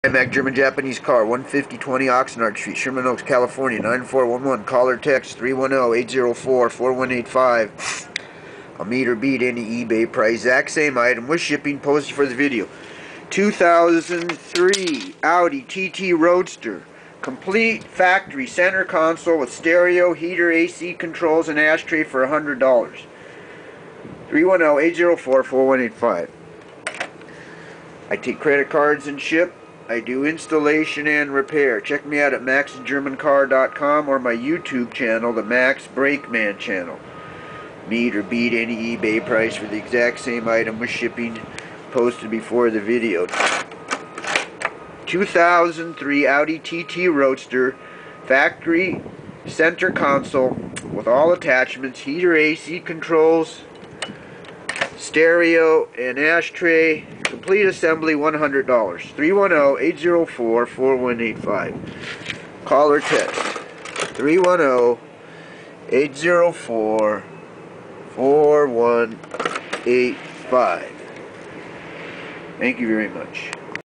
Mac German Japanese car, 15020 Oxnard Street, Sherman Oaks, California, 9411. Call or text 310-804-4185. I'll meet or beat any eBay price. Exact same item with shipping posted for the video. 2003 Audi TT Roadster. Complete factory center console with stereo, heater, AC controls, and ashtray for $100. 310-804-4185. I take credit cards and ship. I do installation and repair. Check me out at maxgermancar.com or my YouTube channel, the Max Brakeman channel. Meet or beat any eBay price for the exact same item with shipping posted before the video. 2003 Audi TT Roadster, factory center console with all attachments, heater, AC controls, stereo, and ashtray. Complete assembly, $100. 310-804-4185. Call or text 310-804-4185. Thank you very much.